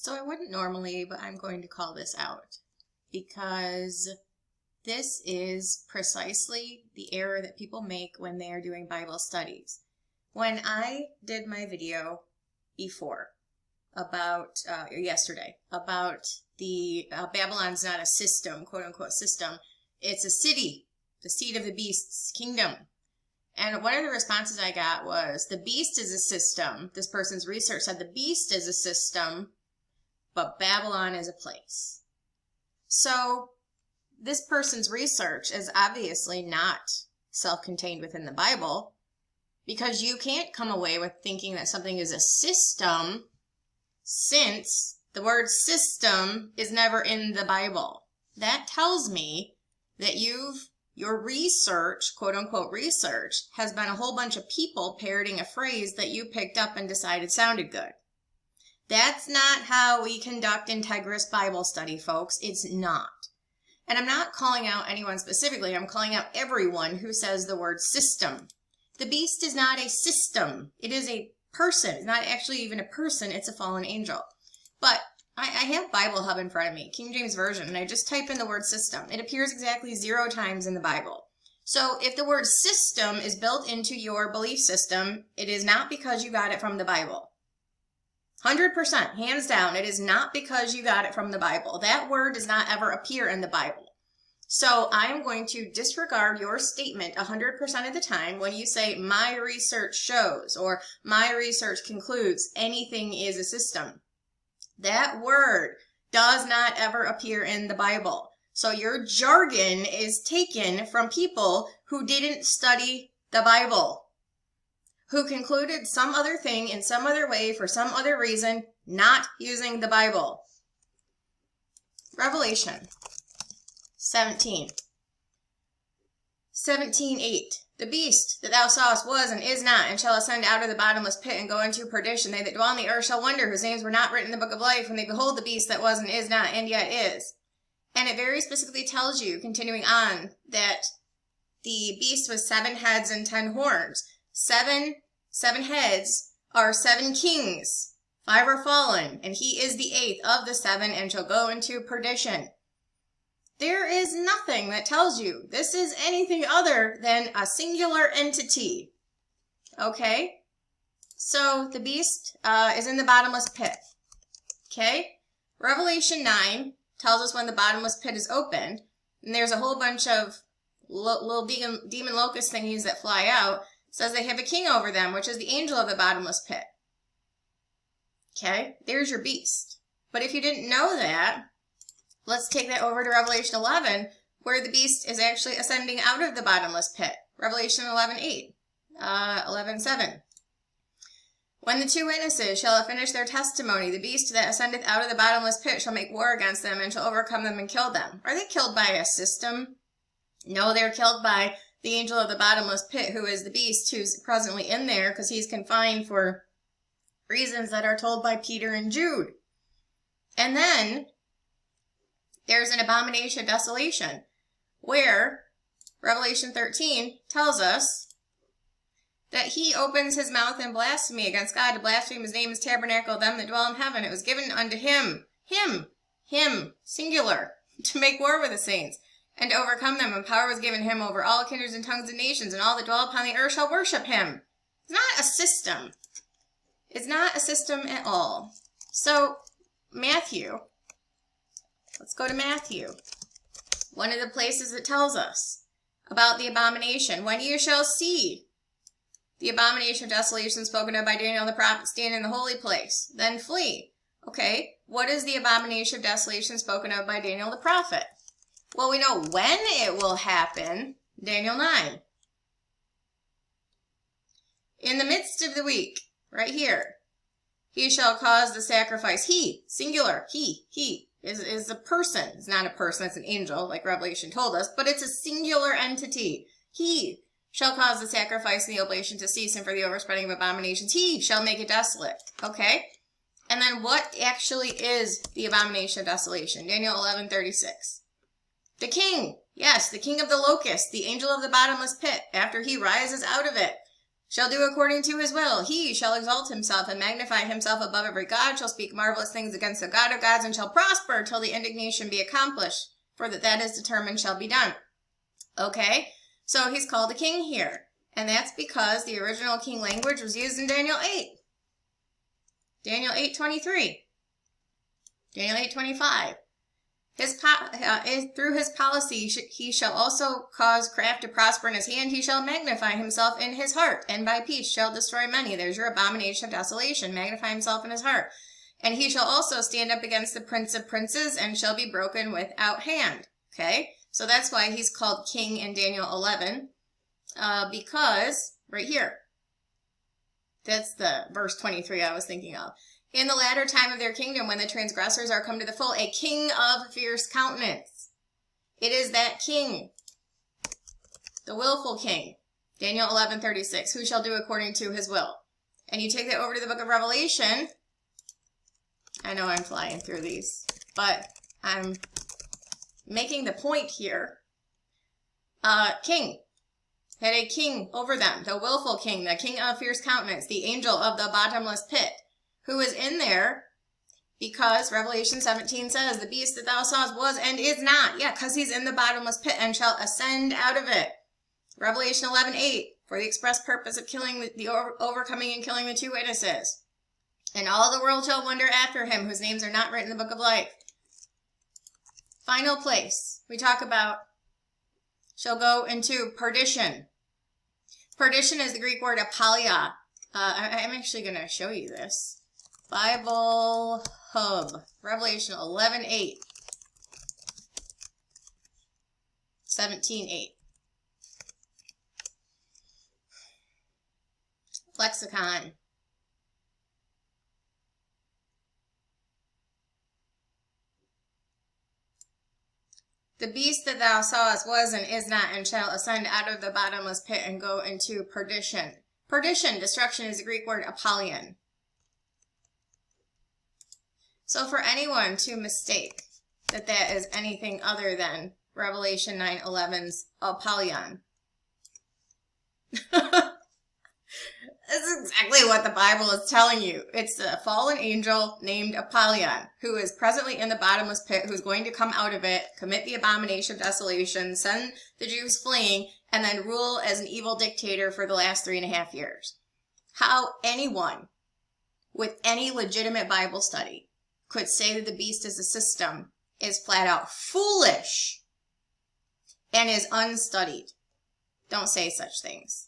So I wouldn't normally, but I'm going to call this out because this is precisely the error that people make when they are doing Bible studies. When I did my video before about, yesterday, about the Babylon's not a system, quote unquote system, it's a city, the seat of the beast's kingdom. And one of the responses I got was, the beast is a system. This person's research said the beast is a system, but Babylon is a place. So this person's research is obviously not self-contained within the Bible, because you can't come away with thinking that something is a system since the word system is never in the Bible. That tells me that your research, quote unquote research, has been a whole bunch of people parroting a phrase that you picked up and decided sounded good. That's not how we conduct integrous Bible study, folks. It's not. And I'm not calling out anyone specifically. I'm calling out everyone who says the word system. The beast is not a system. It is a person. It's not actually even a person. It's a fallen angel. But I have Bible Hub in front of me, King James Version, and I just type in the word system. It appears exactly 0 times in the Bible. So if the word system is built into your belief system, it is not because you got it from the Bible. 100%, hands down, it is not because you got it from the Bible. That word does not ever appear in the Bible. So I am going to disregard your statement 100% of the time when you say, my research shows, or my research concludes, anything is a system. That word does not ever appear in the Bible. So your jargon is taken from people who didn't study the Bible, who concluded some other thing in some other way for some other reason, not using the Bible. Revelation 17:8. The beast that thou sawest was and is not, and shall ascend out of the bottomless pit and go into perdition. They that dwell on the earth shall wonder, whose names were not written in the book of life when they behold the beast that was and is not and yet is. And it very specifically tells you, continuing on, that the beast was 7 heads and 10 horns. Seven heads are 7 kings. 5 are fallen, and he is the 8th of the 7 and shall go into perdition. There is nothing that tells you this is anything other than a singular entity. Okay? So the beast is in the bottomless pit. Okay? Revelation 9 tells us when the bottomless pit is opened, and there's a whole bunch of little demon locust thingies that fly out. It says they have a king over them, which is the angel of the bottomless pit. Okay? There's your beast. But if you didn't know that, let's take that over to Revelation 11, where the beast is actually ascending out of the bottomless pit. Revelation 11:8, 11:7. When the 2 witnesses shall have finished their testimony, the beast that ascendeth out of the bottomless pit shall make war against them and shall overcome them and kill them. Are they killed by a system? No, they're killed by the angel of the bottomless pit, who is the beast, who's presently in there because he's confined for reasons that are told by Peter and Jude. And then there's an abomination of desolation, where Revelation 13 tells us that he opens his mouth in blasphemy against God, to blaspheme his name, his tabernacle, of them that dwell in heaven. It was given unto him, singular, to make war with the saints, and to overcome them, and power was given him over all kindreds and tongues and nations, and all that dwell upon the earth shall worship him. It's not a system. It's not a system at all. So, Matthew. Let's go to Matthew. One of the places that tells us about the abomination. When you shall see the abomination of desolation spoken of by Daniel the prophet stand in the holy place, then flee. Okay, what is the abomination of desolation spoken of by Daniel the prophet? Well, we know when it will happen. Daniel 9. In the midst of the week, right here, he shall cause the sacrifice. He, singular, he is a person. It's not a person, it's an angel, like Revelation told us, but it's a singular entity. He shall cause the sacrifice and the oblation to cease, and for the overspreading of abominations, he shall make it desolate. Okay? And then what actually is the abomination of desolation? Daniel 11:36. The king, yes, the king of the locust, the angel of the bottomless pit, after he rises out of it, shall do according to his will. He shall exalt himself and magnify himself above every god, shall speak marvelous things against the God of gods, and shall prosper till the indignation be accomplished, for that is determined shall be done. Okay, so he's called a king here, and that's because the original king language was used in Daniel 8. Daniel 8:23. Daniel 8:25. Through his policy, he shall also cause craft to prosper in his hand. He shall magnify himself in his heart, and by peace shall destroy many. There's your abomination of desolation. Magnify himself in his heart. And he shall also stand up against the prince of princes, and shall be broken without hand. Okay, so that's why he's called king in Daniel 11, because right here, that's the verse 23 I was thinking of. In the latter time of their kingdom, when the transgressors are come to the full, a king of fierce countenance. It is that king, the willful king. Daniel 11:36, who shall do according to his will. And you take that over to the book of Revelation. I know I'm flying through these, but I'm making the point here. King. Had a king over them, the willful king, the king of fierce countenance, the angel of the bottomless pit, who is in there because Revelation 17 says, the beast that thou sawest was and is not. Yeah, because he's in the bottomless pit and shall ascend out of it. Revelation 11:8, for the express purpose of killing overcoming and killing the two witnesses. And all the world shall wonder after him, whose names are not written in the book of life. Final place we talk about shall go into perdition. Perdition is the Greek word Apollyon. I'm actually going to show you this. Bible Hub, Revelation 11:8, 17:8. Lexicon. The beast that thou sawest was and is not, and shall ascend out of the bottomless pit and go into perdition. Perdition, destruction, is the Greek word Apollyon. So for anyone to mistake that is anything other than Revelation 9:11's Apollyon, this is exactly what the Bible is telling you. It's a fallen angel named Apollyon, who is presently in the bottomless pit, who's going to come out of it, commit the abomination of desolation, send the Jews fleeing, and then rule as an evil dictator for the last 3.5 years. How anyone with any legitimate Bible study could say that the beast is a system is flat out foolish and is unstudied. Don't say such things.